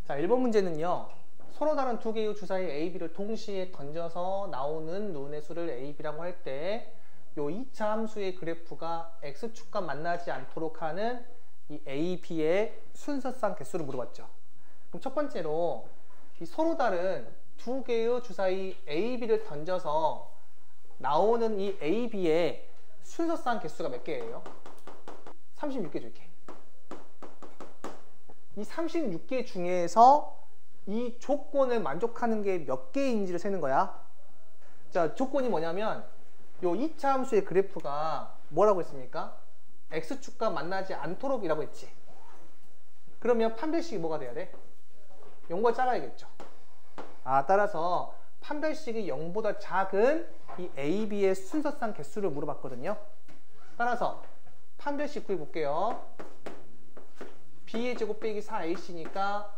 자, 1번 문제는요. 서로 다른 두 개의 주사위 A, B를 동시에 던져서 나오는 눈의 수를 A, B라고 할 때 요 2차 함수의 그래프가 X축과 만나지 않도록 하는 이 A, B의 순서상 개수를 물어봤죠. 그럼 첫 번째로 이 서로 다른 두 개의 주사위 A, B를 던져서 나오는 이 A, B의 순서상 개수가 몇 개예요? 36개 줄게. 이 36개 중에서 이 조건을 만족하는 게 몇 개인지를 세는 거야. 자, 조건이 뭐냐면 요 2차 함수의 그래프가 뭐라고 했습니까? X축과 만나지 않도록 이라고 했지. 그러면 판별식이 뭐가 돼야 돼? 0보다 작아야겠죠. 따라서 판별식이 0보다 작은 이 A, B의 순서상 개수를 물어봤거든요. 따라서 판별식 구해볼게요. B의 제곱 빼기 4AC니까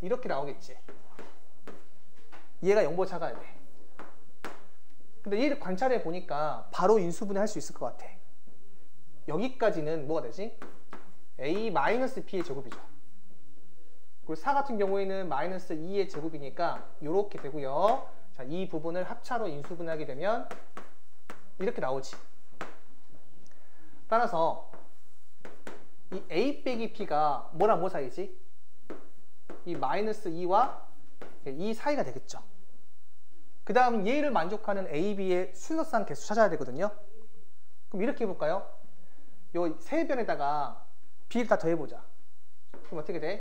이렇게 나오겠지. 얘가 0보다 작아야 돼. 근데 얘를 관찰해 보니까 바로 인수분해 할 수 있을 것 같아. 여기까지는 뭐가 되지? A-B의 제곱이죠. 그리고 4 같은 경우에는 마이너스 2의 제곱이니까 이렇게 되고요. 자, 이 부분을 합차로 인수분해하게 되면 이렇게 나오지. 따라서 이 A 빼기 B가 뭐랑 뭐 사이지? 이 마이너스 2와 2 사이가 되겠죠. 그 다음 얘를 만족하는 A, B의 순서상 개수 찾아야 되거든요. 그럼 이렇게 해볼까요? 요 세 변에다가 B를 다 더해보자. 그럼 어떻게 돼?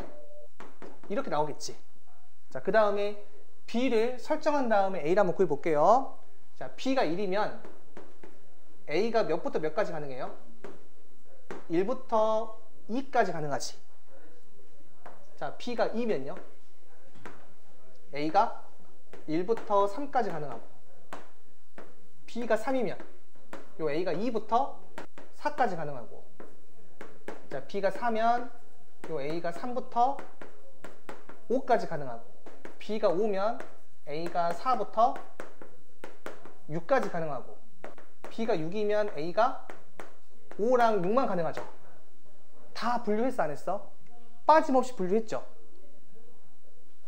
이렇게 나오겠지. 자, 그 다음에 B를 설정한 다음에 A를 한번 구해볼게요. 자, B가 1이면 A가 몇부터 몇까지 가능해요? 1부터 2까지 가능하지. 자, B가 2면요. A가 1부터 3까지 가능하고, B가 3이면 요 A가 2부터 4까지 가능하고, 자, B가 4면 요 A가 3부터 5까지 가능하고, B가 5면 A가 4부터 6까지 가능하고, B가 6이면 A가 5랑 6만 가능하죠. 다 분류했어, 안 했어? 빠짐없이 분류했죠.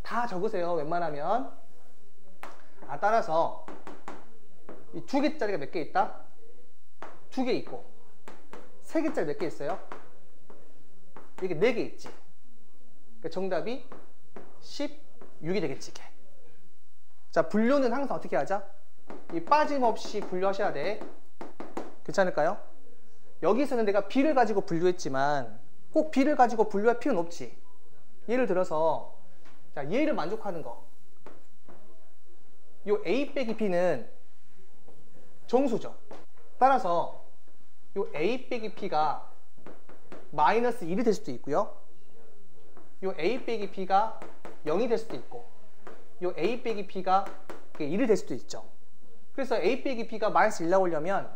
다 적으세요, 웬만하면. 따라서 이 2개짜리가 몇 개 있다? 2개 있고, 3개짜리 몇 개 있어요? 이게 4개 있지. 그러니까 정답이 16이 되겠지, 이게. 자, 분류는 항상 어떻게 하자? 이 빠짐없이 분류하셔야 돼. 괜찮을까요? 여기서는 내가 B를 가지고 분류했지만 꼭 B를 가지고 분류할 필요는 없지. 예를 들어서, 자, 얘를 만족하는 거. 요 A 빼기 B는 정수죠. 따라서 요 A 빼기 B가 마이너스 1이 될 수도 있고요. 요 A 빼기 B가 0이 될 수도 있고, 요 A 빼기 B가 1이 될 수도 있죠. 그래서 A 빼기 B가 마이너스 1 나오려면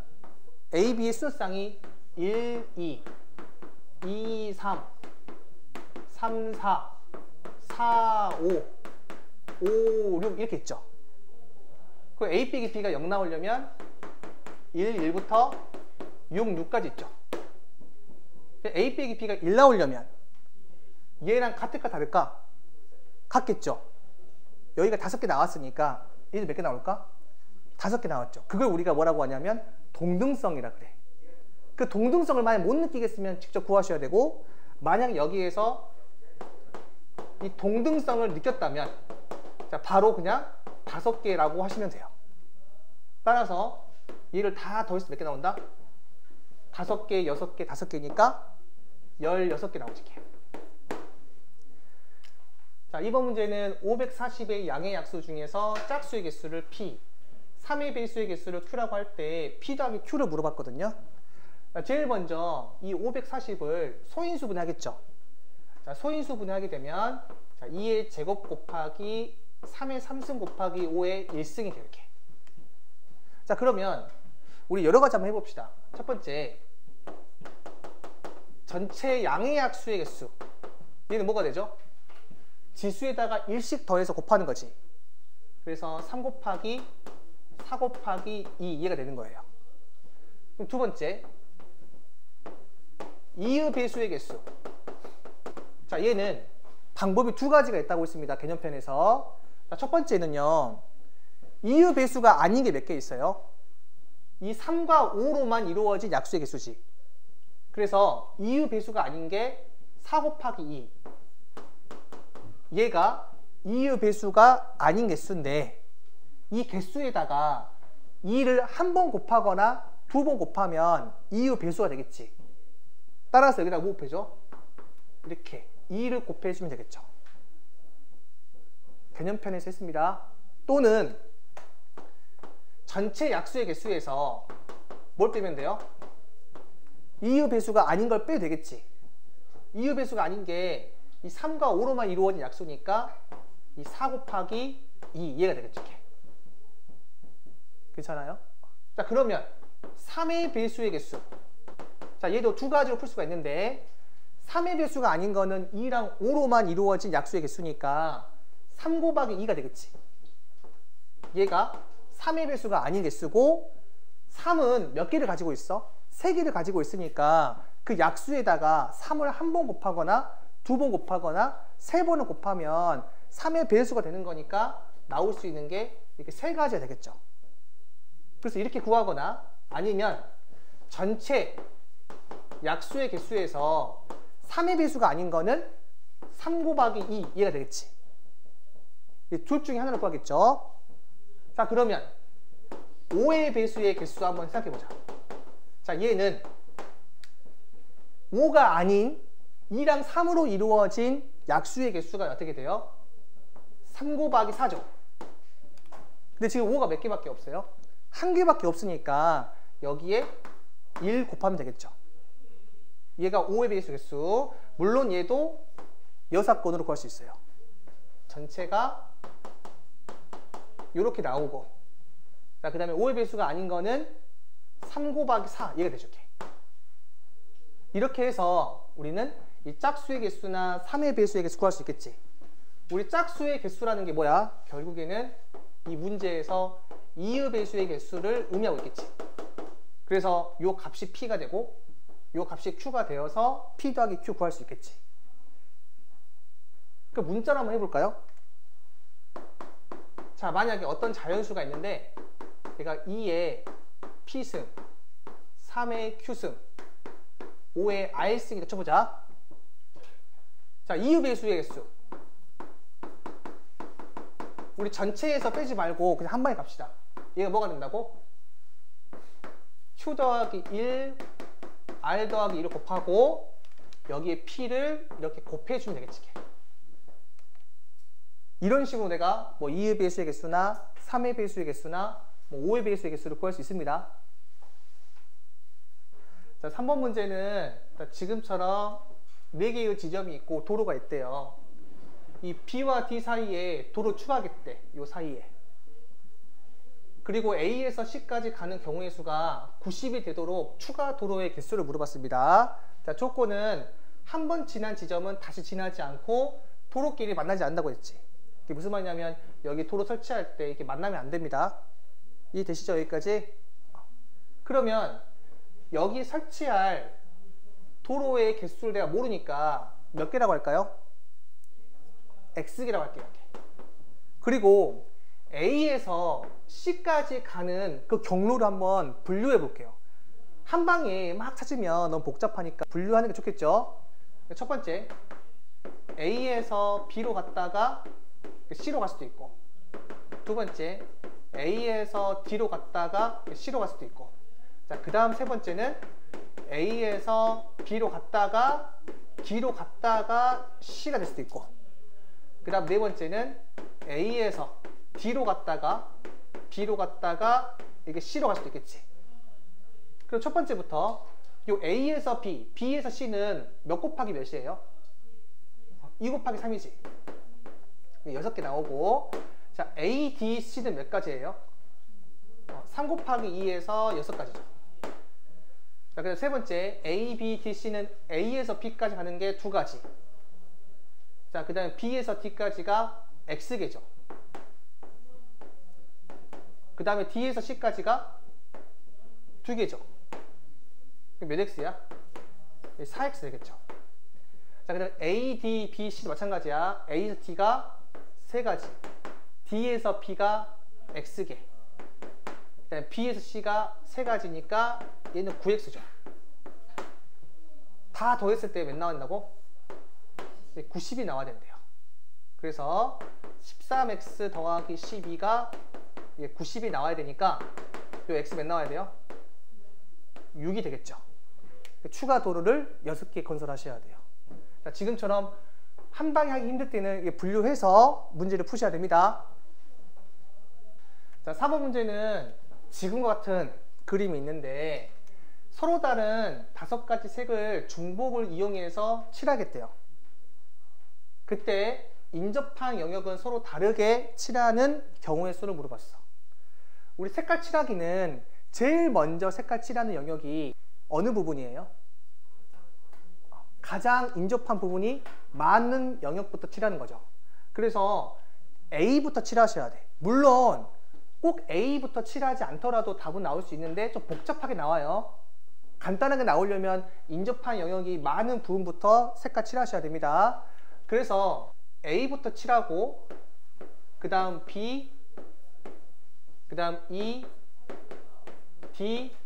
A, B의 순서상이 1, 2, 2, 3, 3, 4, 4, 5, 5, 6 이렇게 있죠. 그 A 빼기 B가 0 나오려면 1, 1부터 6, 6까지 있죠. A 빼기 B가 1 나오려면 얘랑 같을까 다를까? 같겠죠. 여기가 5개 나왔으니까 얘는 몇 개 나올까? 5개 나왔죠. 그걸 우리가 뭐라고 하냐면 동등성이라 그래. 그 동등성을 만약 못 느끼겠으면 직접 구하셔야 되고, 만약 여기에서 이 동등성을 느꼈다면 자, 바로 그냥 5개라고 하시면 돼요. 따라서 얘를 다 더해서 몇 개 나온다? 5개, 6개, 5개니까 16개 나오지. 자, 이번 문제는 540의 양의 약수 중에서 짝수의 개수를 P, 3의 배수의 개수를 Q라고 할 때 P 더하기 Q를 물어봤거든요. 자, 제일 먼저 이 540을 소인수 분해하겠죠. 자, 소인수 분해하게 되면 자, 2의 제곱 곱하기 3의 3승 곱하기 5의 1승이 돼요, 이렇게. 자, 그러면 우리 여러 가지 한번 해봅시다. 첫 번째, 전체 양의 약수의 개수. 얘는 뭐가 되죠? 지수에다가 1씩 더해서 곱하는 거지. 그래서 3 곱하기 4 곱하기 2 이해가 되는 거예요. 그럼 두 번째, 2의 배수의 개수. 자, 얘는 방법이 두 가지가 있다고 했습니다. 개념편에서. 자, 첫 번째는요. 이유 배수가 아닌 게 몇 개 있어요? 이 3과 5로만 이루어진 약수의 개수지. 그래서 이유 배수가 아닌 게 4 곱하기 2. 얘가 이유 배수가 아닌 개수인데 이 개수에다가 2를 한 번 곱하거나 두 번 곱하면 이유 배수가 되겠지. 따라서 여기다 뭐 곱해줘? 이렇게 2를 곱해주면 되겠죠. 개념편에서 했습니다. 또는 전체 약수의 개수에서 뭘 빼면 돼요? 이유 배수가 아닌 걸 빼도 되겠지. 이유 배수가 아닌 게 이 3과 5로만 이루어진 약수니까 이 4 곱하기 2 얘가 되겠죠. 이렇게. 괜찮아요? 자, 그러면 3의 배수의 개수. 자, 얘도 두 가지로 풀 수가 있는데 3의 배수가 아닌 거는 2랑 5로만 이루어진 약수의 개수니까 3 곱하기 2가 되겠지. 얘가 3의 배수가 아닌 개수고 3은 몇 개를 가지고 있어? 3개를 가지고 있으니까 그 약수에다가 3을 한 번 곱하거나 두 번 곱하거나 세 번을 곱하면 3의 배수가 되는 거니까 나올 수 있는 게 이렇게 세 가지가 되겠죠. 그래서 이렇게 구하거나 아니면 전체 약수의 개수에서 3의 배수가 아닌 거는 3 곱하기 2 얘가 되겠지. 둘 중에 하나를 구하겠죠. 자, 그러면 5의 배수의 개수 한번 생각해보자. 자, 얘는 5가 아닌 2랑 3으로 이루어진 약수의 개수가 어떻게 돼요? 3 곱하기 4죠. 근데 지금 5가 몇 개밖에 없어요? 한 개밖에 없으니까 여기에 1 곱하면 되겠죠. 얘가 5의 배수 개수. 물론 얘도 여사건으로 구할 수 있어요. 전체가 이렇게 나오고, 자, 그 다음에 5의 배수가 아닌 거는 3 곱하기 4 얘가 되죠. 이렇게 해서 우리는 이 짝수의 개수나 3의 배수의 개수 구할 수 있겠지. 우리 짝수의 개수라는 게 뭐야? 결국에는 이 문제에서 2의 배수의 개수를 의미하고 있겠지. 그래서 이 값이 P가 되고 이 값이 Q가 되어서 P 더하기 Q 구할 수 있겠지. 그 문자로 한번 해볼까요? 자, 만약에 어떤 자연수가 있는데 얘가 2의 P승, 3의 Q승, 5의 R승이다 쳐보자. 자, 이유 배수의 개수. 우리 전체에서 빼지 말고 그냥 한 방에 갑시다. 얘가 뭐가 된다고? Q 더하기 1, R 더하기 1을 곱하고 여기에 P를 이렇게 곱해주면 되겠지. 이런 식으로 내가 뭐 2의 배수의 개수나 3의 배수의 개수나 뭐 5의 배수의 개수를 구할 수 있습니다. 자, 3번 문제는 지금처럼 4개의 지점이 있고 도로가 있대요. 이 B와 D 사이에 도로 추가하겠대. 요 사이에. 그리고 A에서 C까지 가는 경우의 수가 90이 되도록 추가 도로의 개수를 물어봤습니다. 자, 조건은 한 번 지난 지점은 다시 지나지 않고 도로끼리 만나지 않는다고 했지. 이게 무슨 말이냐면 여기 도로 설치할 때 이렇게 만나면 안 됩니다. 이해되시죠? 여기까지? 그러면 여기 설치할 도로의 개수를 내가 모르니까 몇 개라고 할까요? X개라고 할게요. 그리고 A에서 C까지 가는 그 경로를 한번 분류해 볼게요. 한 방에 막 찾으면 너무 복잡하니까 분류하는 게 좋겠죠? 첫 번째, A에서 B로 갔다가 C로 갈 수도 있고, 두 번째, A에서 D로 갔다가 C로 갈 수도 있고, 자, 그 다음 세 번째는 A에서 B로 갔다가 D로 갔다가 C가 될 수도 있고, 그 다음 네 번째는 A에서 D로 갔다가 B로 갔다가 이게 C로 갈 수도 있겠지. 그럼 첫 번째부터 요 A에서 B, B에서 C는 몇 곱하기 몇이에요? 2 곱하기 3이지. 6개 나오고, 자, A, D, C는 몇 가지예요? 3 곱하기 2에서 6가지죠. 자, 그다음 세 번째, A, B, D, C는 A에서 B까지 가는 게 2가지. 자, 그 다음에 B에서 D까지가 X개죠. 그 다음에 D에서 C까지가 2개죠. 그럼 몇 X야? 4X 되겠죠. 자, 그다음 A, D, B, C도 마찬가지야. A에서 D가 3가지, D에서 B가 X개, 그다음에 B에서 C가 3가지니까 얘는 9X죠. 다 더했을 때 몇 나온다고? 90이 나와야 된대요. 그래서 13X 더하기 12가 90이 나와야 되니까 요 X 몇 나와야 돼요? 6이 되겠죠. 추가 도로를 6개 건설하셔야 돼요. 자, 지금처럼 한 방에 하기 힘들 때는 분류해서 문제를 푸셔야 됩니다. 자, 4번 문제는 지금과 같은 그림이 있는데 서로 다른 5가지 색을 중복을 이용해서 칠하겠대요. 그때 인접한 영역은 서로 다르게 칠하는 경우의 수를 물어봤어. 우리 색깔 칠하기는 제일 먼저 색깔 칠하는 영역이 어느 부분이에요? 가장 인접한 부분이 많은 영역부터 칠하는 거죠. 그래서 A부터 칠하셔야 돼. 물론 꼭 A부터 칠하지 않더라도 답은 나올 수 있는데 좀 복잡하게 나와요. 간단하게 나오려면 인접한 영역이 많은 부분부터 색깔 칠하셔야 됩니다. 그래서 A부터 칠하고 그 다음 B, 그 다음 E, D,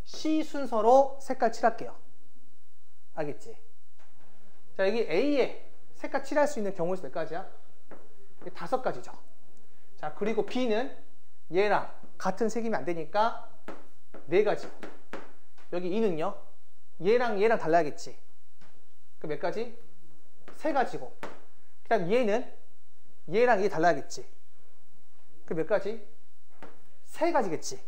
C 순서로 색깔 칠할게요. 알겠지? 자, 여기 A에 색깔 칠할 수 있는 경우의 수 몇 가지야? 5가지죠. 자, 그리고 B는 얘랑 같은 색이면 안 되니까 4가지. 여기 E는요? 얘랑 달라야겠지. 그 몇 가지? 3가지고. 그 다음 얘는 얘랑 얘 달라야겠지. 그 몇 가지? 3가지겠지.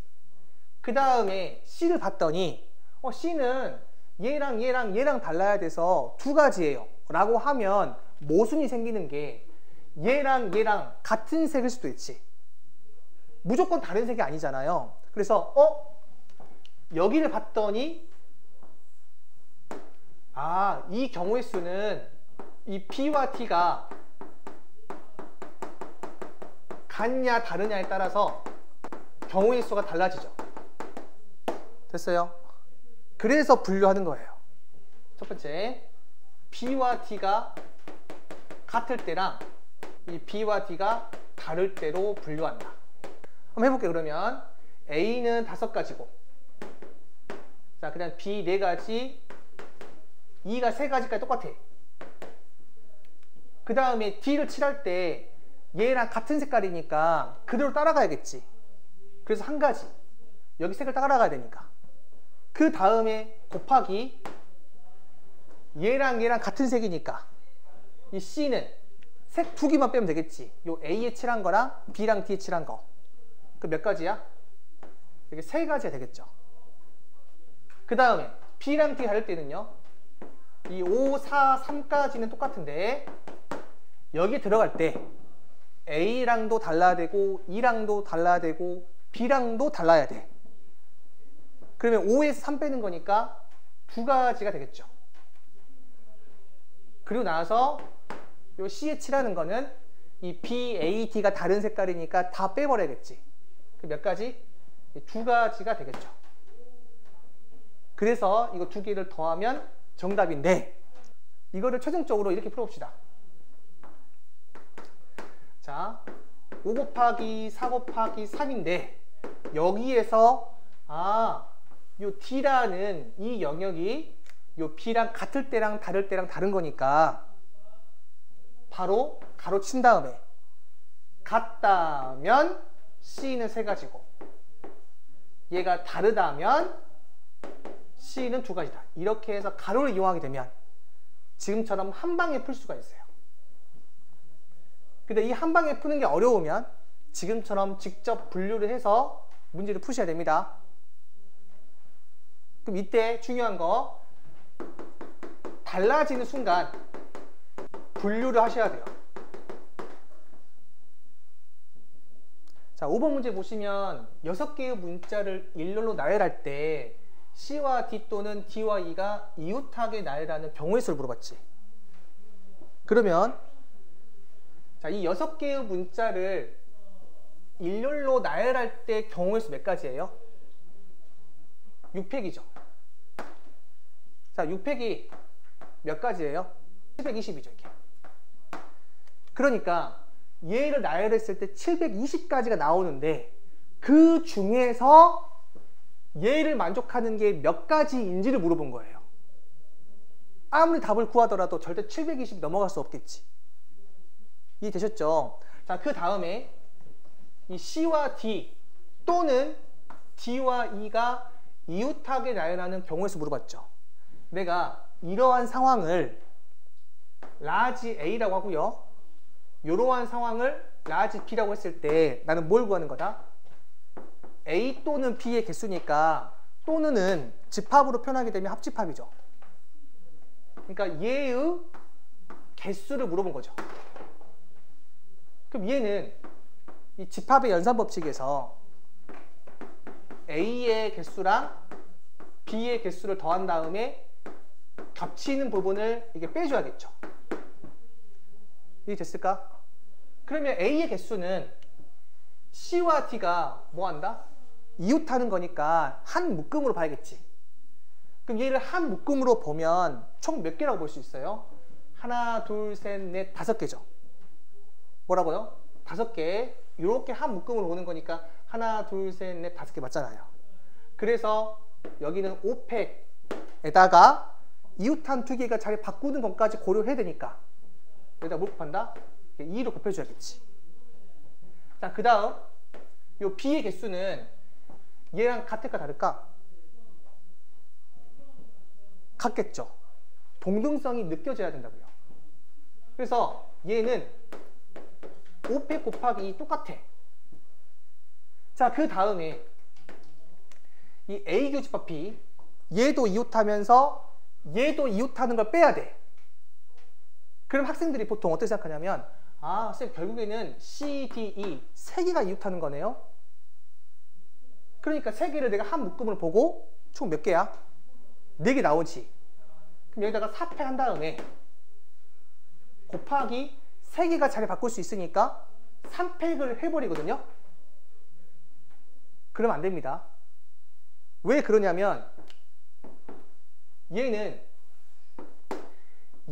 그 다음에 C를 봤더니 C는 얘랑 달라야 돼서 2가지예요 라고 하면 모순이 생기는 게 얘랑 같은 색일 수도 있지. 무조건 다른 색이 아니잖아요. 그래서 여기를 봤더니 이 경우의 수는 이 B와 T가 같냐 다르냐에 따라서 경우의 수가 달라지죠. 됐어요? 그래서 분류하는 거예요. 첫 번째, B와 T가 같을 때랑 이 B와 T가 다를 때로 분류한다. 한번 해볼게요. 그러면 A는 5가지고, 자, 그다음 B 4가지, E가 3가지까지 똑같아. 그 다음에 D를 칠할 때 얘랑 같은 색깔이니까 그대로 따라가야겠지. 그래서 1가지, 여기 색을 따라가야 되니까. 그 다음에 곱하기 얘랑 같은 색이니까 이 C는 색 2개만 빼면 되겠지. 요 A에 칠한 거랑 B랑 D에 칠한 거. 그 몇 가지야? 이게 3가지가 되겠죠. 그 다음에 B랑 D 할 때는요, 이 5, 4, 3까지는 똑같은데 여기 들어갈 때 A랑도 달라야 되고 E랑도 달라야 되고 B랑도 달라야 돼. 그러면 5에서 3 빼는 거니까 2가지가 되겠죠. 그리고 나서 요 C에 칠하는 거는 이 B, A, D가 다른 색깔이니까 다 빼버려야겠지. 그 몇 가지? 2가지가 되겠죠. 그래서 이거 2개를 더하면 정답인데, 이거를 최종적으로 이렇게 풀어봅시다. 자, 5 곱하기 4 곱하기 3인데 여기에서 요 D라는 이 영역이 요 B랑 같을 때랑 다를 때랑 다른 거니까 바로 가로 친 다음에 같다면 C는 3가지고 얘가 다르다면 C는 2가지다. 이렇게 해서 가로를 이용하게 되면 지금처럼 한 방에 풀 수가 있어요. 근데 이 한 방에 푸는 게 어려우면 지금처럼 직접 분류를 해서 문제를 푸셔야 됩니다. 그럼 이때 중요한 거, 달라지는 순간 분류를 하셔야 돼요. 자, 5번 문제 보시면 6개의 문자를 일렬로 나열할 때 C와 D 또는 D와 E가 이웃하게 나열하는 경우의 수를 물어봤지. 그러면 자, 이 6개의 문자를 일렬로 나열할 때 경우의 수 몇 가지예요? 6팩이죠. 자, 6팩이 몇 가지예요? 720이죠, 이게. 그러니까 얘를 나열했을 때 720까지가 나오는데 그 중에서 얘를 만족하는 게 몇 가지인지를 물어본 거예요. 아무리 답을 구하더라도 절대 720 넘어갈 수 없겠지. 이해되셨죠? 자, 그 다음에 이 C와 D 또는 D와 E가 이웃하게 나열하는 경우에 서 물어봤죠. 내가 이러한 상황을 라지 A라고 하고요. 이러한 상황을 라지 B라고 했을 때 나는 뭘 구하는 거다? A 또는 B의 개수니까 또는은 집합으로 표현하게 되면 합집합이죠. 그러니까 얘의 개수를 물어본 거죠. 그럼 얘는 이 집합의 연산법칙에서 A의 개수랑 B의 개수를 더한 다음에 겹치는 부분을 이게 빼줘야겠죠. 이게 됐을까? 그러면 A의 개수는 C와 D가 뭐 한다? 이웃하는 거니까 한 묶음으로 봐야겠지. 그럼 얘를 한 묶음으로 보면 총 몇 개라고 볼 수 있어요? 하나, 둘, 셋, 넷, 5개죠. 뭐라고요? 5개. 이렇게 한 묶음으로 오는 거니까 하나, 둘, 셋, 넷, 5개 맞잖아요. 그래서 여기는 5팩에다가 이웃한 2개가 자리 바꾸는 것까지 고려해야 되니까 여기다 뭘 곱한다? 2로 곱해줘야겠지. 자, 그 다음 이 B의 개수는 얘랑 같을까 다를까? 같겠죠. 동등성이 느껴져야 된다고요. 그래서 얘는 5팩 곱하기 2 똑같아. 자, 그 다음에 이 A 교집합 B 얘도 이웃하면서 얘도 이웃하는 걸 빼야 돼. 그럼 학생들이 보통 어떻게 생각하냐면 아, 쌤 결국에는 C, D, E 3개가 이웃하는 거네요. 그러니까 3개를 내가 한 묶음으로 보고 총 몇 개야? 4개 나오지. 그럼 여기다가 4팩 한 다음에 곱하기 3개가 자리 바꿀 수 있으니까 3팩을 해버리거든요. 그러면 안 됩니다. 왜 그러냐면 얘는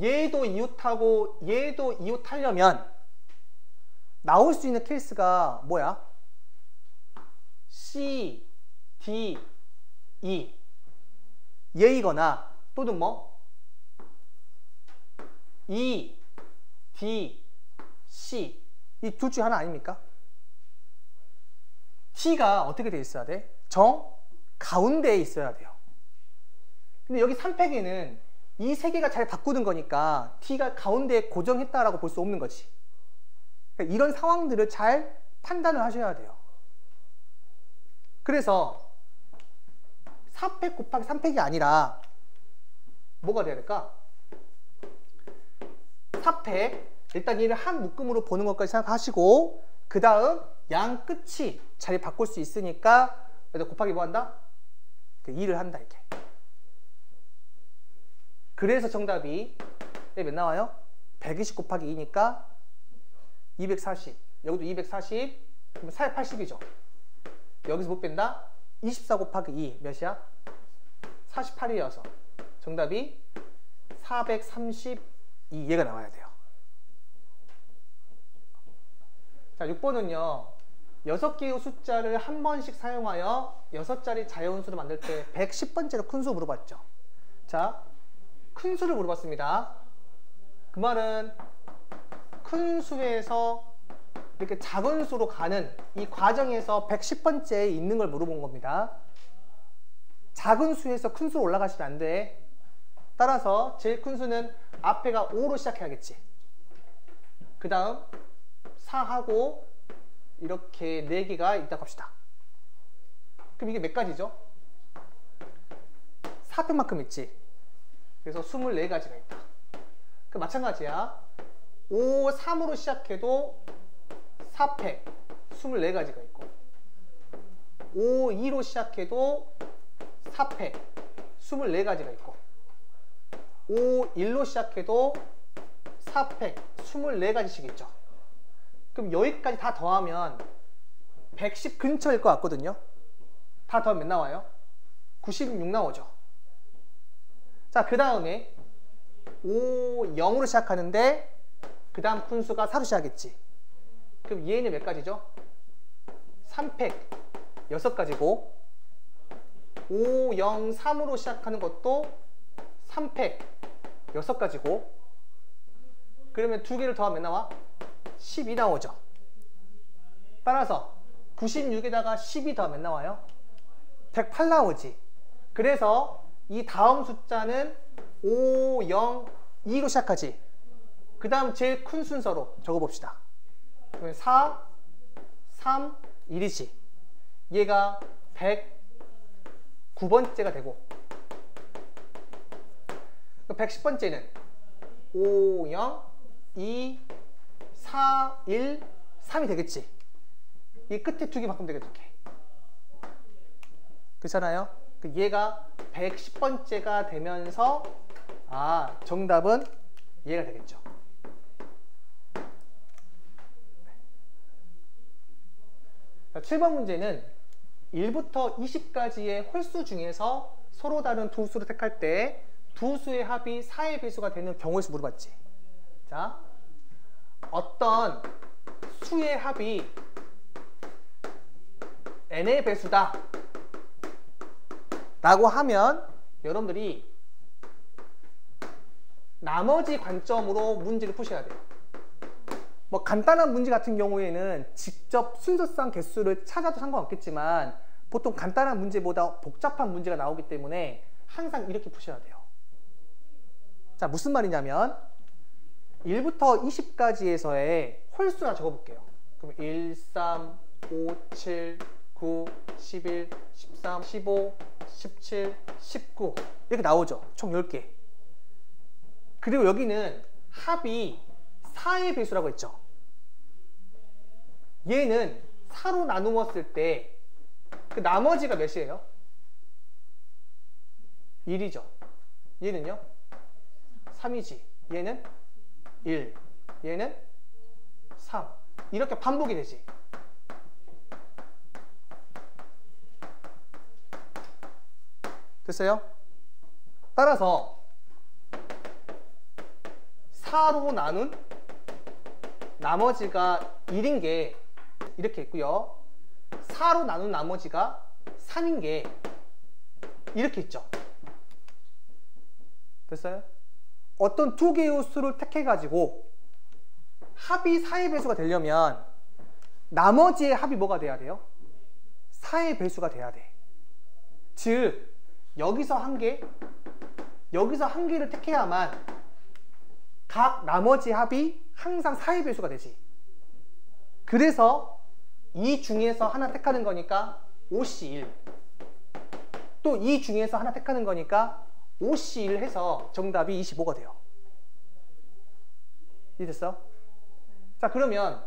얘도 이웃하고 얘도 이웃하려면 나올 수 있는 케이스가 뭐야? C, D, E 얘이거나 또는 뭐? E, D, C 이 둘 중에 하나 아닙니까? T가 어떻게 돼 있어야 돼? 정 가운데에 있어야 돼요. 근데 여기 3팩에는 이 3개가 잘 바꾸는 거니까 T가 가운데에 고정했다라고 볼 수 없는 거지. 그러니까 이런 상황들을 잘 판단을 하셔야 돼요. 그래서 4팩 곱하기 3팩이 아니라 뭐가 돼야 될까? 4팩 일단 얘를 한 묶음으로 보는 것까지 생각하시고 그 다음 양 끝이 자리 바꿀 수 있으니까 여기다 곱하기 뭐 한다? 2를 한다 이렇게. 그래서 정답이 몇 나와요? 120 곱하기 2니까 240. 여기도 240. 그러면 480이죠. 여기서 못 뺀다? 24 곱하기 2 몇이야? 48이어서 정답이 432얘가 나와야 돼요. 자, 6번은요. 6개의 숫자를 한 번씩 사용하여 6자리 자연수를 만들 때 110번째로 큰 수 물어봤죠. 자, 큰 수를 물어봤습니다. 그 말은 큰 수에서 이렇게 작은 수로 가는 이 과정에서 110번째에 있는 걸 물어본 겁니다. 작은 수에서 큰 수로 올라가시면 안 돼. 따라서 제일 큰 수는 앞에가 5로 시작해야겠지. 그 다음 4하고 이렇게 4개가 있다고 합시다. 그럼 이게 몇 가지죠? 4팩만큼 있지. 그래서 24가지가 있다. 그 마찬가지야. 5, 3으로 시작해도 4팩 24가지가 있고 5, 2로 시작해도 4팩 24가지가 있고 5, 1로 시작해도 4팩 24가지씩 있죠. 그럼 여기까지 다 더하면 110 근처일 것 같거든요. 다 더하면 몇 나와요? 96 나오죠. 자, 그 다음에 5, 0으로 시작하는데 그 다음 분수가 4로 시작했지. 그럼 얘는 몇 가지죠? 3팩 6가지고 5, 0, 3으로 시작하는 것도 3팩 6가지고 그러면 두 개를 더하면 나와? 12 나오죠. 따라서 96에다가 12 더하면 나와요? 108 나오지. 그래서 이 다음 숫자는 5, 0, 2로 시작하지. 그 다음 제일 큰 순서로 적어봅시다. 4, 3, 1이지. 얘가 109번째가 되고 110번째는 5, 0, 2, 4, 1, 3이 되겠지. 이 끝에 두 개 바꾸면 되겠다. 그렇잖아요? 얘가 110번째가 되면서 정답은 얘가 되겠죠. 자, 7번 문제는 1부터 20까지의 홀수 중에서 서로 다른 두 수를 택할 때 두 수의 합이 4의 배수가 되는 경우에 수 물어봤지. 자, 어떤 수의 합이 n의 배수다 라고 하면 여러분들이 나머지 관점으로 문제를 푸셔야 돼요. 뭐 간단한 문제 같은 경우에는 직접 순서상 개수를 찾아도 상관없겠지만 보통 간단한 문제보다 복잡한 문제가 나오기 때문에 항상 이렇게 푸셔야 돼요. 자, 무슨 말이냐면 1부터 20까지에서의 홀수나 적어볼게요. 그럼 1, 3, 5, 7, 9, 11, 13, 15, 17, 19 이렇게 나오죠. 총 10개. 그리고 여기는 합이 4의 배수라고 했죠. 얘는 4로 나누었을 때 그 나머지가 몇이에요? 1이죠. 얘는요? 3이지. 얘는 1. 얘는 3. 이렇게 반복이 되지. 됐어요? 따라서 4로 나눈 나머지가 1인 게 이렇게 있고요. 4로 나눈 나머지가 3인 게 이렇게 있죠. 됐어요? 어떤 두 개의 수를 택해가지고 합이 4의 배수가 되려면 나머지의 합이 뭐가 돼야 돼요? 4의 배수가 돼야 돼. 즉 여기서 한 개, 여기서 한 개를 택해야만 각 나머지 합이 항상 4의 배수가 되지. 그래서 이 중에서 하나 택하는 거니까 5C1 또 이 중에서 하나 택하는 거니까 5C1 해서 정답이 25가 돼요. 이해됐어? 자, 그러면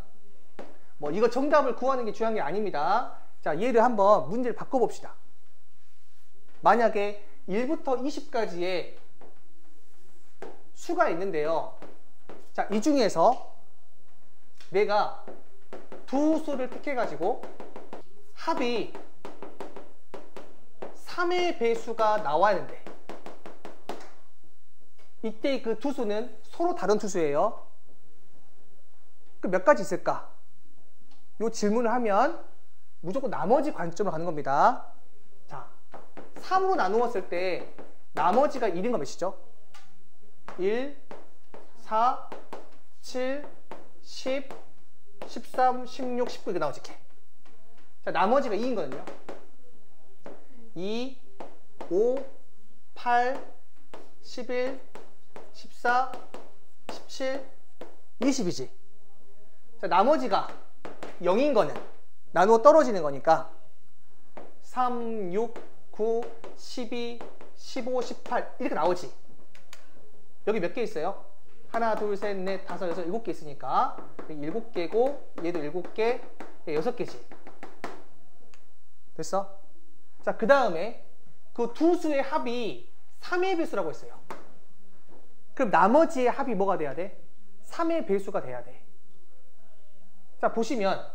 뭐 이거 정답을 구하는 게 중요한 게 아닙니다. 자, 얘를 한번 문제를 바꿔봅시다. 만약에 1부터 20까지의 수가 있는데요. 자, 이 중에서 내가 두 수를 택해가지고 합이 3의 배수가 나와야 되는데 이때 그 두 수는 서로 다른 투수예요. 그 몇 가지 있을까? 이 질문을 하면 무조건 나머지 관점으로 가는 겁니다. 자, 3으로 나누었을 때 나머지가 1인 거 몇이죠? 1, 4, 7, 10, 13, 16, 19 이렇게 나오지. 자, 나머지가 2인 거는요. 2, 5, 8, 11, 14, 17, 20이지. 자, 나머지가 0인 거는 나누어 떨어지는 거니까 3, 6, 9, 12, 15, 18 이렇게 나오지. 여기 몇 개 있어요? 하나, 둘, 셋, 넷, 다섯, 여섯, 7개 있으니까 7개고 얘도 7개, 6개지. 됐어? 자, 그 다음에 그 두 수의 합이 3의 배수라고 했어요. 그럼 나머지의 합이 뭐가 돼야 돼? 3의 배수가 돼야 돼. 자, 보시면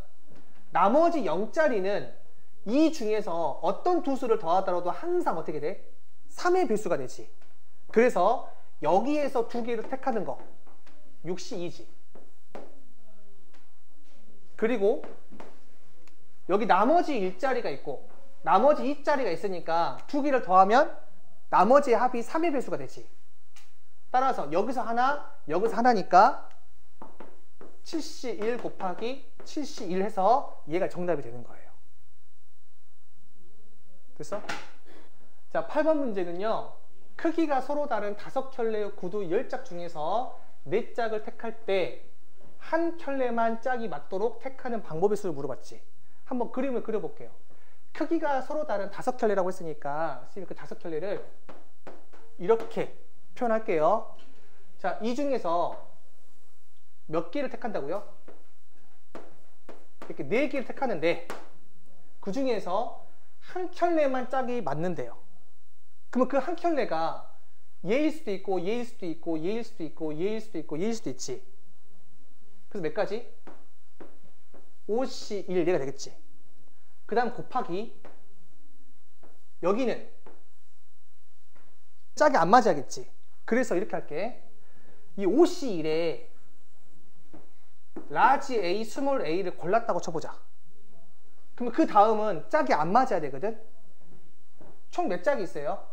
나머지 0짜리는 이 중에서 어떤 두 수를 더하더라도 항상 어떻게 돼? 3의 배수가 되지. 그래서 여기에서 두 개를 택하는 거 6C2지. 그리고 여기 나머지 1자리가 있고 나머지 2자리가 있으니까 두 개를 더하면 나머지의 합이 3의 배수가 되지. 따라서 여기서 하나, 여기서 하나니까 7C1 곱하기 7C1 해서 얘가 정답이 되는 거예요. 됐어? 자, 8번 문제는요. 크기가 서로 다른 5켤레의 구두 10짝 중에서 4짝을 택할 때 한 켤레만 짝이 맞도록 택하는 방법의 수를 물어봤지. 한번 그림을 그려볼게요. 크기가 서로 다른 5켤레라고 했으니까 선생님이 그 5켤레를 이렇게 표현할게요. 자, 이 중에서 몇 개를 택한다고요? 이렇게 4개를 택하는데 그 중에서 한 켤레만 짝이 맞는데요. 그러면 그 한 켤레가 얘일 수도 있고 얘일 수도 있고 얘일 수도 있고 얘일 수도 있고 얘일 수도 있지. 그래서 몇 가지? 5C1 얘가 되겠지. 그 다음 곱하기 여기는 짝이 안 맞아야겠지. 그래서 이렇게 할게. 이 5C1에 라지 A, 스몰 a를 골랐다고 쳐보자. 그러면 그 다음은 짝이 안 맞아야 되거든. 총 몇 짝이 있어요?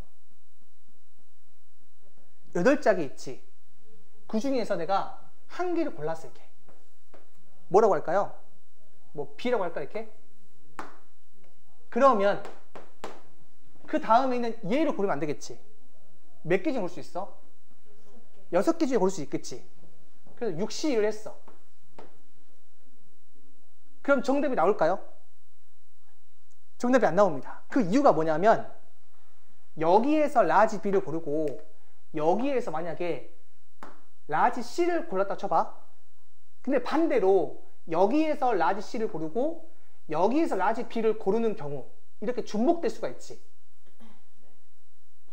8짝이 있지. 그 중에서 내가 한 개를 골랐을게. 뭐라고 할까요? 뭐 B라고 할까 이렇게? 그러면 그 다음에 있는 얘를 고르면 안 되겠지. 몇 개 중에 고를 수 있어? 6개 중에 고를 수 있겠지. 그래서 6C1을 했어. 그럼 정답이 나올까요? 정답이 안 나옵니다. 그 이유가 뭐냐면 여기에서 라지 B를 고르고 여기에서 만약에 라지 C를 골랐다 쳐봐. 근데 반대로 여기에서 라지 C를 고르고 여기에서 라지 B를 고르는 경우 이렇게 중복될 수가 있지.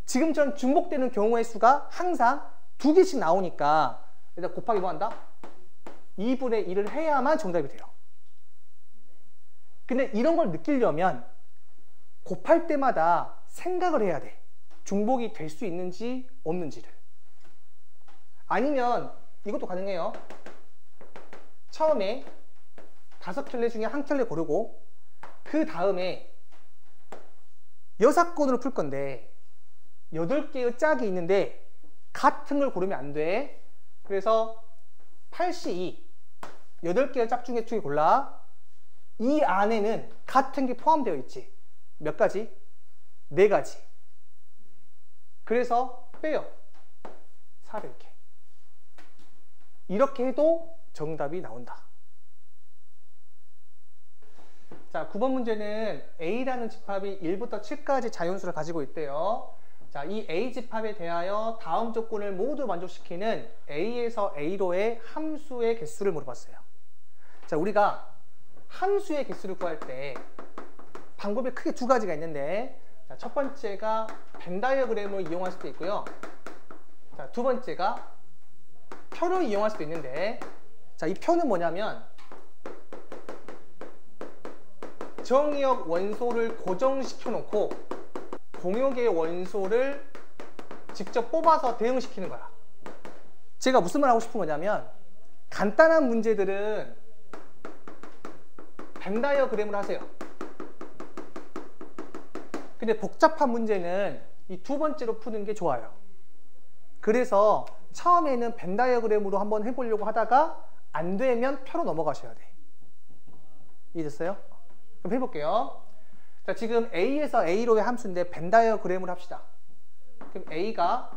지금처럼 중복되는 경우의 수가 항상 2개씩 나오니까 일단 곱하기 뭐 한다? 2분의 1을 해야만 정답이 돼요. 근데 이런 걸 느끼려면 곱할 때마다 생각을 해야 돼. 중복이 될 수 있는지 없는지를. 아니면 이것도 가능해요. 처음에 5켤레 중에 한 켤레 고르고 그 다음에 6건으로 풀 건데 8개의 짝이 있는데 같은 걸 고르면 안 돼. 그래서 8C2 8개의 짝 중에 2개 골라. 이 안에는 같은 게 포함되어 있지. 몇 가지? 4가지. 그래서 빼요. 400개. 이렇게 해도 정답이 나온다. 자, 9번 문제는 A라는 집합이 1부터 7까지 자연수를 가지고 있대요. 자, 이 A 집합에 대하여 다음 조건을 모두 만족시키는 A에서 A로의 함수의 개수를 물어봤어요. 자, 우리가 함수의 개수를 구할 때 방법이 크게 2가지가 있는데, 자, 첫 번째가 벤 다이어그램을 이용할 수도 있고요. 자, 두 번째가 표를 이용할 수도 있는데, 자, 이 표는 뭐냐면 정의역 원소를 고정시켜 놓고 공역의 원소를 직접 뽑아서 대응시키는 거야. 제가 무슨 말 하고 싶은 거냐면 간단한 문제들은 벤 다이어그램을 하세요. 근데 복잡한 문제는 이 2번째로 푸는 게 좋아요. 그래서 처음에는 벤 다이어그램으로 한번 해보려고 하다가 안 되면 표로 넘어가셔야 돼. 이해됐어요? 그럼 해볼게요. 자, 지금 A에서 A로의 함수인데 벤 다이어그램을 합시다. 그럼 A가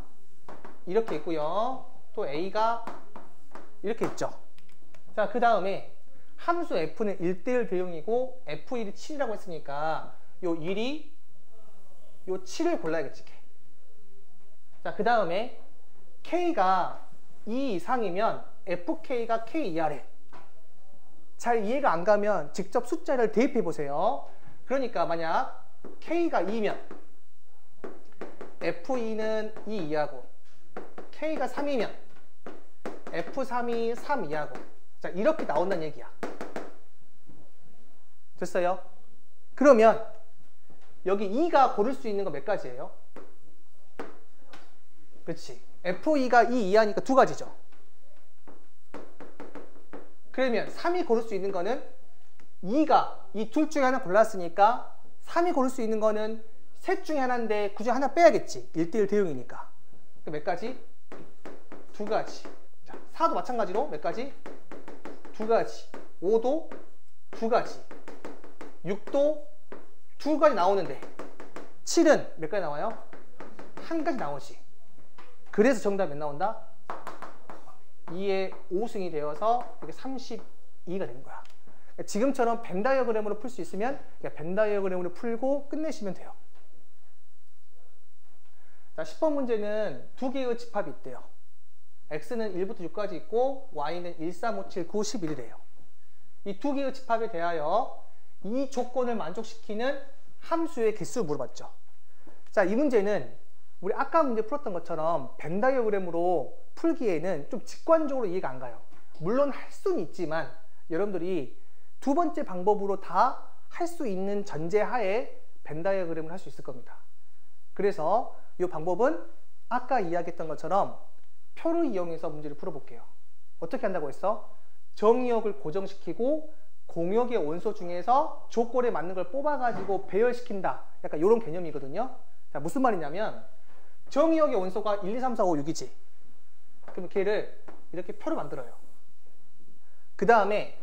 이렇게 있고요. 또 A가 이렇게 있죠. 자, 그 다음에 함수 F는 1대1 대응이고 F1이 7이라고 했으니까 요 1이 요 7을 골라야겠지. 자, 그 다음에 K가 2 이상이면 FK가 K 이하래. 잘 이해가 안 가면 직접 숫자를 대입해 보세요. 그러니까 만약 K가 2면 F2는 2 이하고 K가 3이면 F3이 3 이하고. 자, 이렇게 나온다는 얘기야. 됐어요? 그러면 여기 2가 고를 수 있는 거 몇 가지예요? 그렇지. F2가 2 이하니까 두 가지죠. 그러면 3이 고를 수 있는 거는 2가 이 둘 중에 하나 골랐으니까 3이 고를 수 있는 거는 셋 중에 하나인데 그중 하나 빼야겠지. 1대1 대응이니까. 몇 가지? 두 가지. 자, 4도 마찬가지로 몇 가지? 두 가지. 5도 두 가지. 6도 두 가지 나오는데 7은 몇 가지 나와요? 한 가지 나오지. 그래서 정답이 몇 나온다? 2의 5승이 되어서 이렇게 32가 되는 거야. 지금처럼 벤 다이어그램으로 풀 수 있으면 벤 다이어그램으로 풀고 끝내시면 돼요. 자, 10번 문제는 두 개의 집합이 있대요. x는 1부터 6까지 있고 y는 1, 3, 5, 7, 9, 11이래요. 이 두 개의 집합에 대하여 이 조건을 만족시키는 함수의 개수를 물어봤죠. 자, 이 문제는 우리 아까 문제 풀었던 것처럼 벤 다이어그램으로 풀기에는 좀 직관적으로 이해가 안 가요. 물론 할 수는 있지만 여러분들이 두 번째 방법으로 다 할 수 있는 전제하에 벤 다이어그램을 할 수 있을 겁니다. 그래서 이 방법은 아까 이야기했던 것처럼 표를 이용해서 문제를 풀어볼게요. 어떻게 한다고 했어? 정의역을 고정시키고 공역의 원소 중에서 조건에 맞는 걸 뽑아가지고 배열시킨다. 약간 이런 개념이거든요. 자, 무슨 말이냐면 정의역의 원소가 1, 2, 3, 4, 5, 6이지. 그럼 걔를 이렇게 표를 만들어요. 그 다음에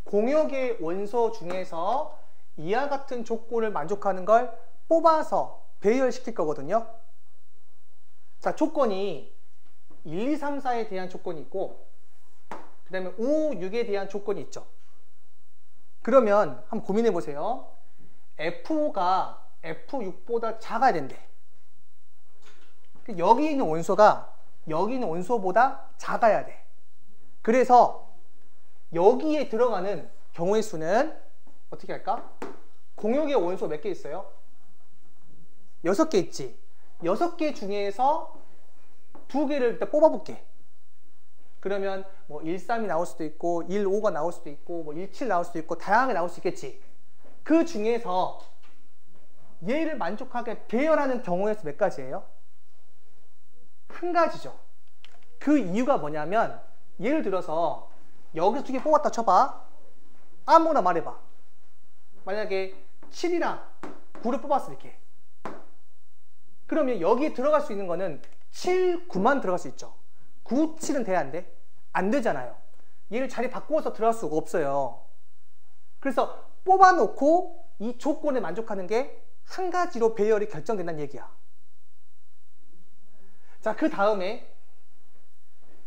공역의 원소 중에서 이와 같은 조건을 만족하는 걸 뽑아서 배열시킬 거거든요. 자, 조건이 1, 2, 3, 4에 대한 조건이 있고 그 다음에 5, 6에 대한 조건이 있죠. 그러면 한번 고민해 보세요. F5가 F6보다 작아야 된대. 여기 있는 원소가 여기 있는 원소보다 작아야 돼. 그래서 여기에 들어가는 경우의 수는 어떻게 할까? 공역의 원소 몇 개 있어요? 6개 있지. 6개 중에서 2개를 일단 뽑아볼게. 그러면 뭐 1, 3이 나올 수도 있고 1, 5가 나올 수도 있고 뭐 1, 7 나올 수도 있고 다양하게 나올 수 있겠지. 그 중에서 얘를 만족하게 배열하는 경우의 수 몇 가지예요? 한 가지죠. 그 이유가 뭐냐면 예를 들어서 여기서 2개 뽑았다 쳐봐. 아무거나 말해봐. 만약에 7이랑 9를 뽑았어 이렇게. 그러면 여기에 들어갈 수 있는 거는 7, 9만 들어갈 수 있죠. 9, 7은 돼야 안 돼? 안 되잖아요. 얘를 자리 바꾸어서 들어갈 수가 없어요. 그래서 뽑아놓고 이 조건에 만족하는 게 한 가지로 배열이 결정된다는 얘기야. 자, 그 다음에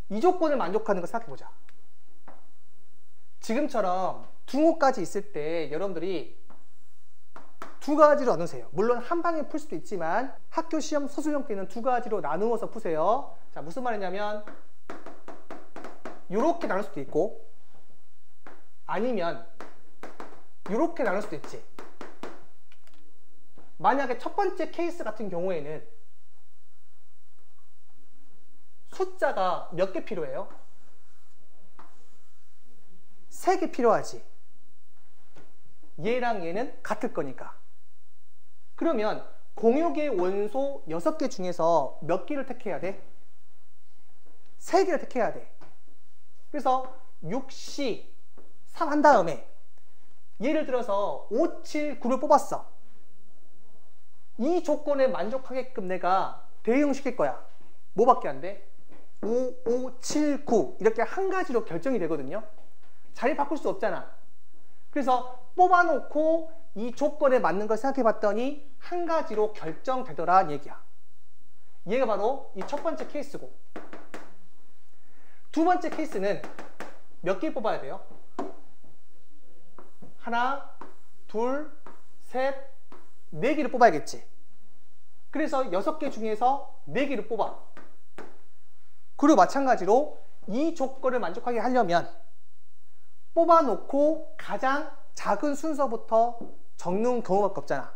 이 조건을 만족하는 거 생각해보자. 지금처럼 둥호까지 있을 때 여러분들이 두 가지로 나누세요. 물론 한 방에 풀 수도 있지만 학교 시험 서술형 때는 두 가지로 나누어서 푸세요. 자, 무슨 말이냐면 이렇게 나눌 수도 있고 아니면 이렇게 나눌 수도 있지. 만약에 첫 번째 케이스 같은 경우에는 숫자가 몇 개 필요해요? 3개 필요하지. 얘랑 얘는 같을 거니까. 그러면 공역의 원소 6개 중에서 몇 개를 택해야 돼? 3개를 택해야 돼. 그래서 6, 10, 3 한 다음에 예를 들어서 5, 7, 9를 뽑았어. 이 조건에 만족하게끔 내가 대응시킬 거야. 뭐밖에 안 돼? 5, 5, 7, 9 이렇게 한 가지로 결정이 되거든요. 자리 바꿀 수 없잖아. 그래서 뽑아놓고 이 조건에 맞는 걸 생각해 봤더니 한 가지로 결정되더라 얘기야. 얘가 바로 이 첫 번째 케이스고, 두 번째 케이스는 몇 개 뽑아야 돼요? 하나, 둘, 셋, 4개를 뽑아야겠지. 그래서 6개 중에서 4개를 뽑아. 그리고 마찬가지로 이 조건을 만족하게 하려면 뽑아놓고 가장 작은 순서부터 적는 경우밖에 없잖아.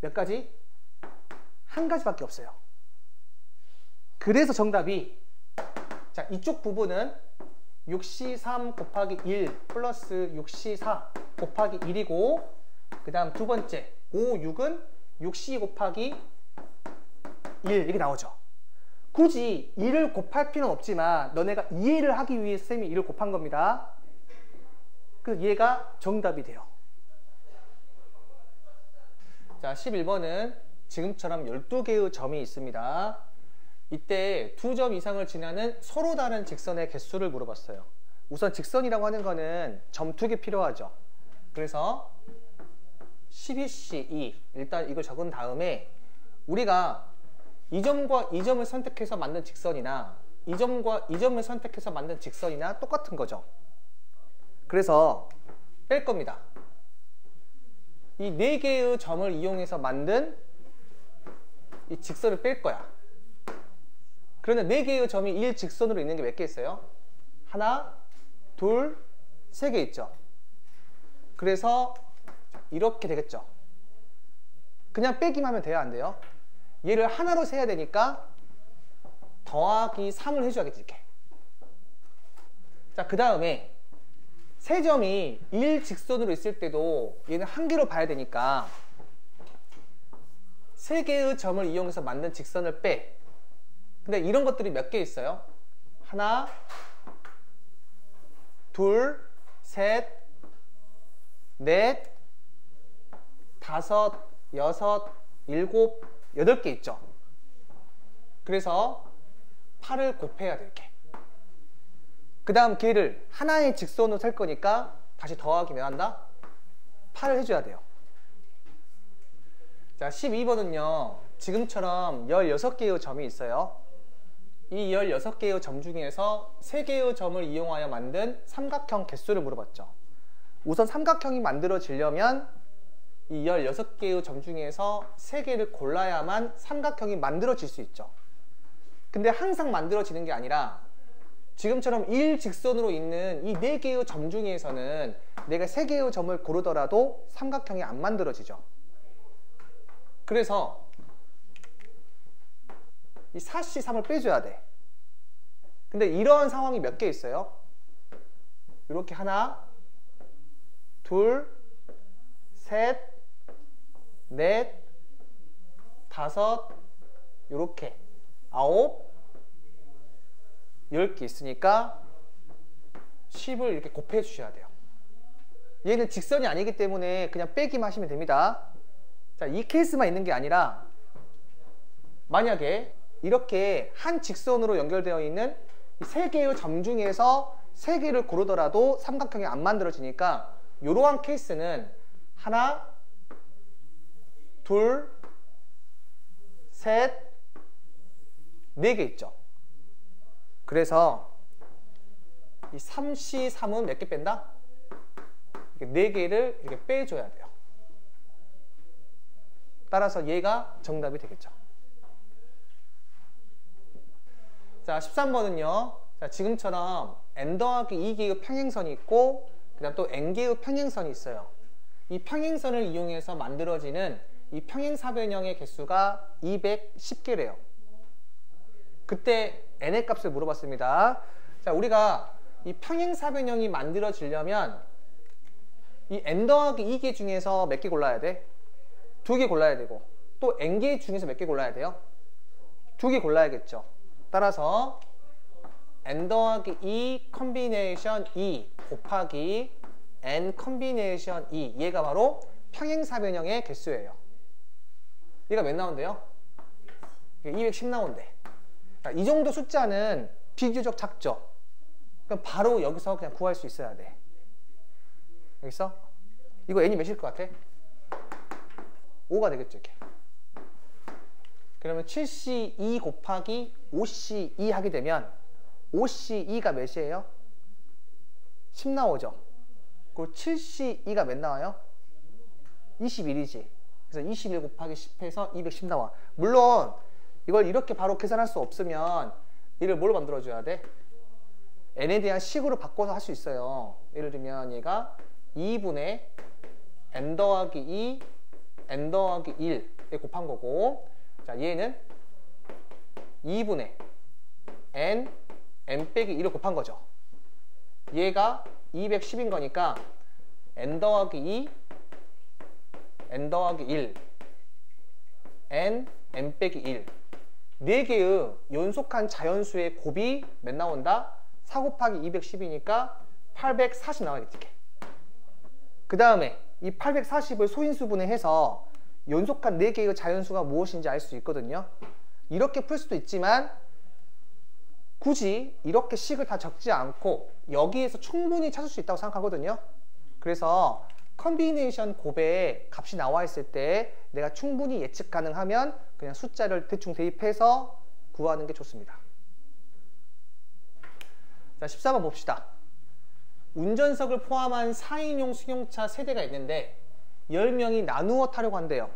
몇 가지? 한 가지밖에 없어요. 그래서 정답이, 자, 이쪽 부분은 6C3 곱하기 1 플러스 6C4 곱하기 1이고, 그 다음 두 번째 5, 6은 6C 곱하기 1 이렇게 나오죠. 굳이 2를 곱할 필요는 없지만 너네가 이해를 하기 위해서 쌤이 2를 곱한 겁니다. 그래서 얘가 정답이 돼요. 자, 11번은 지금처럼 12개의 점이 있습니다. 이때 2점 이상을 지나는 서로 다른 직선의 개수를 물어봤어요. 우선 직선이라고 하는 거는 점 2개 필요하죠. 그래서 12C2 일단 이걸 적은 다음에 우리가 이 점과 이 점을 선택해서 만든 직선이나 이 점과 이 점을 선택해서 만든 직선이나 똑같은 거죠. 그래서 뺄 겁니다. 이 4개의 점을 이용해서 만든 이 직선을 뺄 거야. 그러면 4개의 점이 일직선으로 있는 게 몇 개 있어요? 하나, 둘, 3개 있죠. 그래서 이렇게 되겠죠. 그냥 빼기만 하면 돼요, 안 돼요? 얘를 하나로 세야 되니까 더하기 3을 해줘야겠지, 이렇게. 자, 그 다음에 세 점이 일직선으로 있을 때도 얘는 한 개로 봐야 되니까 3개의 점을 이용해서 만든 직선을 빼. 근데 이런 것들이 몇 개 있어요? 하나, 둘, 셋, 넷, 다섯, 여섯, 일곱, 8개 있죠. 그래서 8을 곱해야 돼, 이렇게. 그 다음 걔를 하나의 직선으로 셀 거니까 다시 더하기 몇 한다? 8을 해줘야 돼요. 자, 12번은요 지금처럼 16개의 점이 있어요. 이 16개의 점 중에서 3개의 점을 이용하여 만든 삼각형 개수를 물어봤죠. 우선 삼각형이 만들어지려면 이 16개의 점 중에서 3개를 골라야만 삼각형이 만들어질 수 있죠. 근데 항상 만들어지는 게 아니라 지금처럼 일직선으로 있는 이 4개의 점 중에서는 내가 3개의 점을 고르더라도 삼각형이 안 만들어지죠. 그래서 이 4C3을 빼줘야 돼. 근데 이런 상황이 몇 개 있어요? 이렇게 하나, 둘, 셋, 넷, 다섯, 이렇게 9, 10개 있으니까 10을 이렇게 곱해 주셔야 돼요. 얘는 직선이 아니기 때문에 그냥 빼기만 하시면 됩니다. 자, 이 케이스만 있는 게 아니라 만약에 이렇게 한 직선으로 연결되어 있는 이 3개의 점 중에서 3개를 고르더라도 삼각형이 안 만들어지니까 이러한 케이스는 하나, 둘, 셋, 4개 있죠. 그래서 이 3C3은 몇 개 뺀다? 4개를 이렇게 빼줘야 돼요. 따라서 얘가 정답이 되겠죠. 자, 13번은요. 자, 지금처럼 n 더하기 2개의 평행선이 있고 그 다음 또 n개의 평행선이 있어요. 이 평행선을 이용해서 만들어지는 이 평행사변형의 개수가 210개래요. 그때 n의 값을 물어봤습니다. 자, 우리가 이 평행사변형이 만들어지려면 이 n 더하기 2개 중에서 몇 개 골라야 돼? 2개 골라야 되고 또 n개 중에서 몇 개 골라야 돼요? 2개 골라야겠죠. 따라서 n 더하기 2 컨비네이션 2 곱하기 n 컨비네이션 2 얘가 바로 평행사변형의 개수예요. 얘가 몇 나온대요? 210 나온대. 이 정도 숫자는 비교적 작죠. 그럼 바로 여기서 그냥 구할 수 있어야 돼. 여기 있어? 이거 n이 몇일 것 같아? 5가 되겠죠, 이렇게. 그러면 7C2 곱하기 5C2 하게 되면 5C2가 몇이에요? 10 나오죠. 그리고 7C2가 몇 나와요? 21이지. 그래서 21 곱하기 10해서 210 나와. 물론 이걸 이렇게 바로 계산할 수 없으면 얘를 뭘로 만들어줘야 돼? n에 대한 식으로 바꿔서 할 수 있어요. 예를 들면 얘가 2분의 n 더하기 2, n 더하기 1에 곱한 거고, 자, 얘는 2분의 n 빼기 1을 곱한 거죠. 얘가 210인 거니까 n 더하기 2, n 더하기 1, n 빼기 1 4개의 연속한 자연수의 곱이 몇 나온다? 4 곱하기 210이니까 840 나와야겠지. 그 다음에 이 840을 소인수분해 해서 연속한 4개의 자연수가 무엇인지 알 수 있거든요. 이렇게 풀 수도 있지만 굳이 이렇게 식을 다 적지 않고 여기에서 충분히 찾을 수 있다고 생각하거든요. 그래서 컨비네이션 곱의 값이 나와 있을 때 내가 충분히 예측 가능하면 그냥 숫자를 대충 대입해서 구하는 게 좋습니다. 자, 14번 봅시다. 운전석을 포함한 4인용 승용차 세대가 있는데 10명이 나누어 타려고 한대요.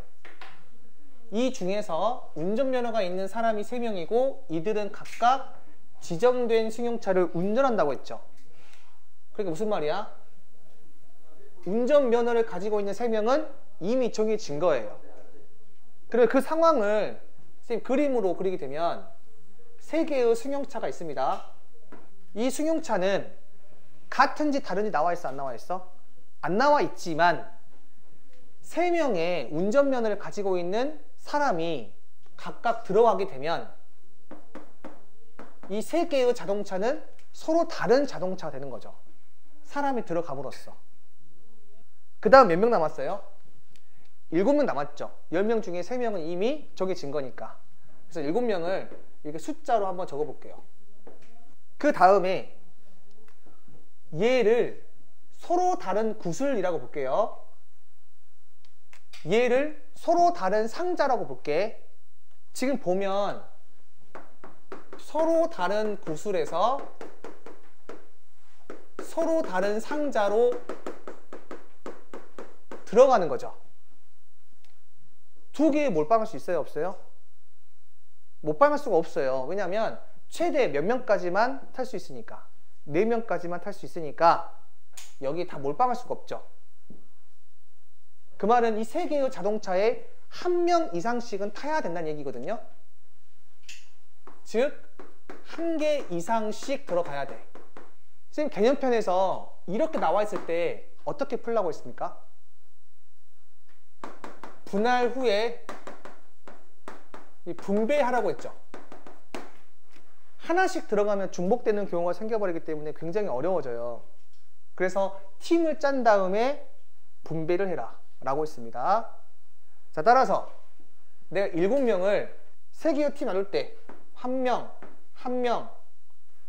이 중에서 운전면허가 있는 사람이 3명이고 이들은 각각 지정된 승용차를 운전한다고 했죠. 그러니까 무슨 말이야? 운전면허를 가지고 있는 3명은 이미 정해진 거예요. 그리고 그 상황을 선생님 그림으로 그리게 되면 3개의 승용차가 있습니다. 이 승용차는 같은지 다른지 나와 있어? 안 나와 있어? 안 나와 있지만 3명의 운전면허를 가지고 있는 사람이 각각 들어가게 되면 이 3개의 자동차는 서로 다른 자동차가 되는 거죠. 사람이 들어감으로써. 그 다음 몇 명 남았어요? 7명 남았죠. 10명 중에 3명은 이미 정해진 거니까. 그래서 7명을 이렇게 숫자로 한번 적어 볼게요. 그 다음에 얘를 서로 다른 구슬이라고 볼게요. 얘를 서로 다른 상자라고 볼게. 지금 보면 서로 다른 구슬에서 서로 다른 상자로 들어가는 거죠. 2개에 몰빵할 수 있어요? 없어요? 몰빵할 수가 없어요. 왜냐하면 최대 몇 명까지만 탈 수 있으니까. 4명까지만 탈 수 있으니까 여기 다 몰빵할 수가 없죠. 그 말은 이 3개의 자동차에 1명 이상씩은 타야 된다는 얘기거든요. 즉 1개 이상씩 들어가야 돼. 선생님 개념편에서 이렇게 나와 있을 때 어떻게 풀라고 했습니까? 분할 후에 분배하라고 했죠. 하나씩 들어가면 중복되는 경우가 생겨버리기 때문에 굉장히 어려워져요. 그래서 팀을 짠 다음에 분배를 해라 라고 했습니다. 자, 따라서 내가 7명을 3개의 팀 나눌 때 1명, 1명,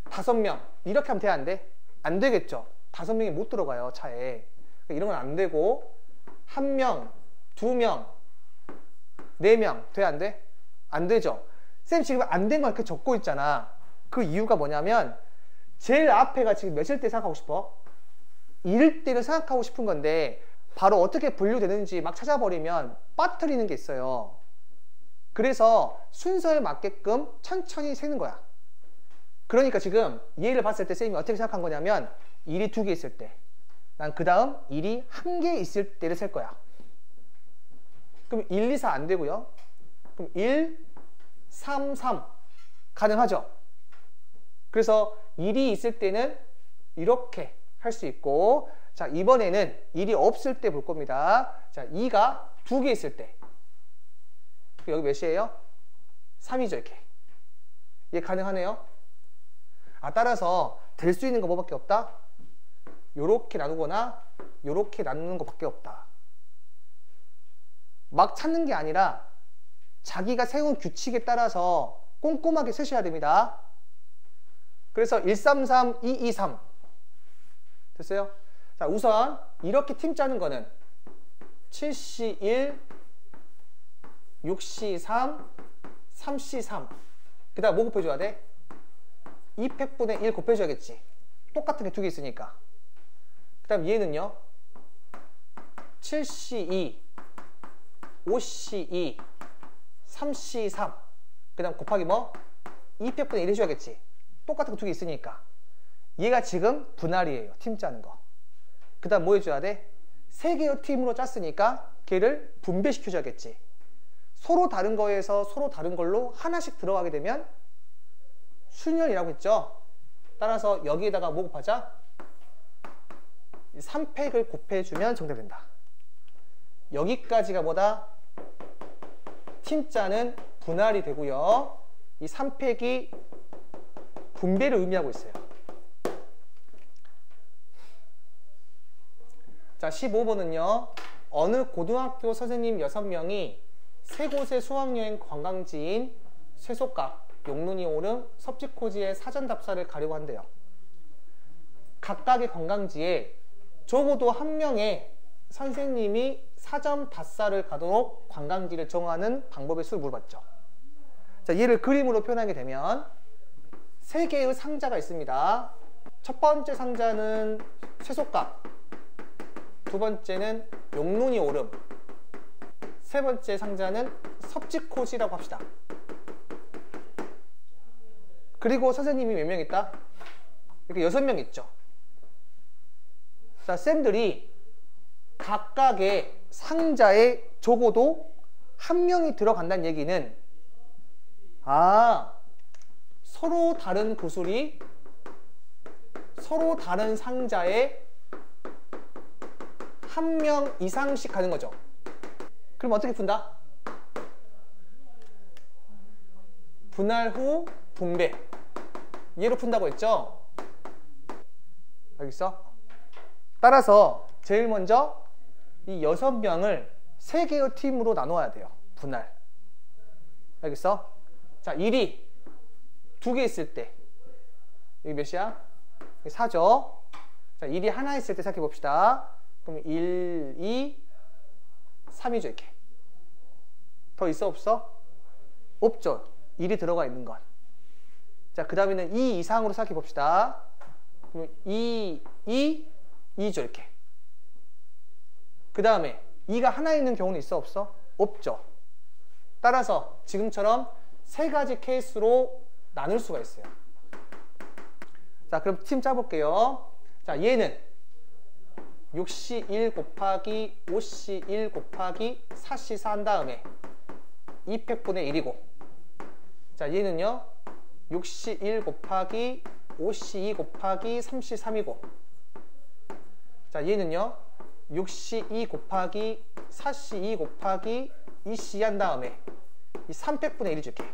5명 이렇게 하면 돼? 안 돼? 안 되겠죠. 5명이 못 들어가요, 차에. 이런 건 안 되고 1명, 2명, 4명 돼? 안 돼? 안 되죠. 쌤 지금 안 된 거 이렇게 적고 있잖아. 그 이유가 뭐냐면 제일 앞에가 지금 몇일 때 생각하고 싶어? 1일 때를 생각하고 싶은 건데 바로 어떻게 분류되는지 막 찾아버리면 빠뜨리는 게 있어요. 그래서 순서에 맞게끔 천천히 세는 거야. 그러니까 지금 얘를 봤을 때 쌤이 어떻게 생각한 거냐면 1이 2개 있을 때 난 그 다음 1이 1개 있을 때를 셀 거야. 그럼 1, 2, 4 안 되고요. 그럼 1, 3, 3 가능하죠? 그래서 1이 있을 때는 이렇게 할 수 있고, 자, 이번에는 1이 없을 때 볼 겁니다. 자, 2가 2개 있을 때. 여기 몇이에요? 3이죠, 이렇게. 얘 가능하네요? 아, 따라서 될 수 있는 거 뭐밖에 없다? 요렇게 나누거나 요렇게 나누는 것밖에 없다. 막 찾는 게 아니라 자기가 세운 규칙에 따라서 꼼꼼하게 쓰셔야 됩니다. 그래서 133, 223 됐어요? 자, 우선 이렇게 팀 짜는 거는 7C1, 6C3, 3C3 그 다음 뭐 곱해줘야 돼? 2팩분의 1 곱해줘야겠지. 똑같은 게 2개 있으니까. 그 다음 얘는요 7C2, 5C2, 3C3 그 다음 곱하기 뭐? 2팩분의 1 해줘야겠지. 똑같은 거 2개 있으니까. 얘가 지금 분할이에요. 팀 짜는 거. 그 다음 뭐 해줘야 돼? 3개의 팀으로 짰으니까 걔를 분배시켜줘야겠지. 서로 다른 거에서 서로 다른 걸로 하나씩 들어가게 되면 순연이라고 했죠. 따라서 여기에다가 뭐 곱하자? 3팩을 곱해주면 정답이 된다. 여기까지가 뭐다? 팀 짜는 분할이 되고요. 이 3팩이 분배를 의미하고 있어요. 자, 15번은요. 어느 고등학교 선생님 6명이 세 곳의 수학여행 관광지인 쇠속각, 용눈이 오름, 섭지코지의 사전 답사를 가려고 한대요. 각각의 관광지에 적어도 한 명의 선생님이 사전 답사를 가도록 관광지를 정하는 방법의 수를 물어봤죠. 자, 얘를 그림으로 표현하게 되면 세 개의 상자가 있습니다. 첫 번째 상자는 쇠속각, 두 번째는 용눈이 오름, 세 번째 상자는 섭지코지라고 합시다. 그리고 선생님이 몇 명 있다? 이렇게 6명 있죠. 자, 쌤들이 각각의 상자에 적어도 한 명이 들어간다는 얘기는 서로 다른 구슬이 서로 다른 상자에 한 명 이상씩 가는 거죠. 그럼 어떻게 푼다? 분할 후 분배. 얘로 푼다고 했죠? 알겠어? 따라서 제일 먼저 이 6명을 3개의 팀으로 나눠야 돼요. 분할. 알겠어? 자, 1이 2개 있을 때 여기 몇이야? 4죠? 자, 1이 하나 있을 때 생각해 봅시다. 그럼 1, 2, 3이죠, 이렇게. 더 있어, 없어? 없죠. 1이 들어가 있는 건. 자, 그 다음에는 2 이상으로 생각해 봅시다. 그럼 2, 2, 2죠, 이렇게. 그 다음에 2가 하나 있는 경우는 있어, 없어? 없죠. 따라서 지금처럼 3가지 케이스로 나눌 수가 있어요. 자, 그럼 팀 짜볼게요. 자, 얘는 6시 1 곱하기 5시 1 곱하기 4시 4 한 다음에 2팩분의 1이고, 자, 얘는요 6시 1 곱하기 5시 2 곱하기 3시 3이고, 자, 얘는요 6시 2 곱하기 4시 2 곱하기 2시 한 다음에 이 3팩분의 1이죠, 이렇게.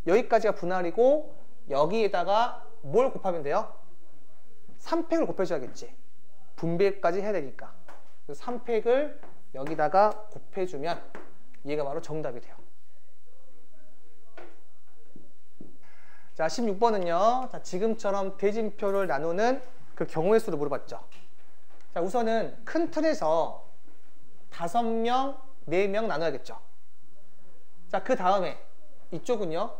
여기까지가 분할이고, 여기에다가 뭘 곱하면 돼요? 3팩을 곱해줘야겠지. 분배까지 해야 되니까. 3팩을 여기다가 곱해주면 얘가 바로 정답이 돼요. 자, 16번은요. 자, 지금처럼 대진표를 나누는 그 경우의 수를 물어봤죠. 자, 우선은 큰 틀에서 5명, 4명 나눠야겠죠. 자, 그 다음에 이쪽은요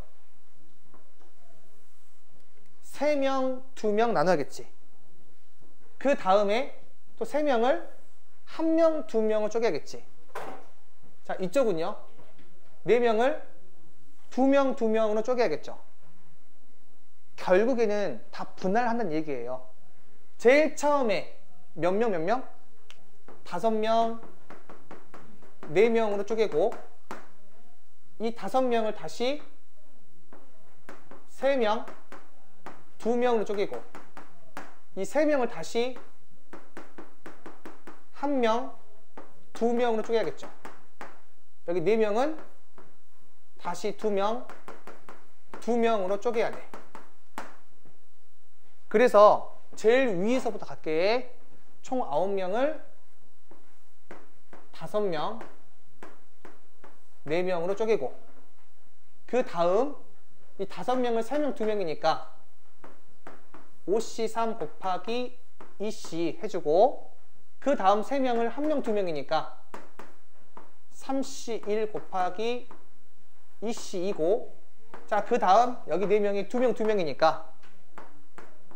3명, 2명 나눠야겠지. 그 다음에 또 3명을 1명, 2명을 쪼개야겠지. 자, 이쪽은요 4명을 2명, 2명으로 쪼개야겠죠. 결국에는 다 분할한다는 얘기예요. 제일 처음에 몇 명, 몇 명? 5명, 4명으로 쪼개고, 이 5명을 다시 3명, 2명으로 쪼개고, 이 3명을 다시 1명, 2명으로 쪼개야겠죠. 여기 4명은 다시 2명, 2명으로 쪼개야 돼. 그래서 제일 위에서부터 갈게. 총 9명을 5명, 4명으로 쪼개고, 그 다음 이 5명을 3명, 2명이니까 5시 3 곱하기 2시 해주고, 그 다음 3명을 1명, 2명이니까 3시 1 곱하기 2시 2고, 자, 그 다음 여기 4명이 2명, 2명이니까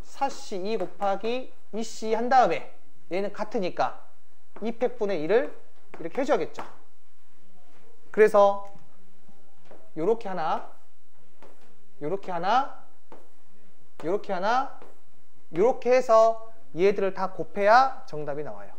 4시 2 곱하기 2시 한 다음에 얘는 같으니까 2팩분의 1을 이렇게 해줘야겠죠. 그래서 요렇게 하나, 요렇게 하나, 요렇게 하나, 요렇게 해서 얘들을 다 곱해야 정답이 나와요.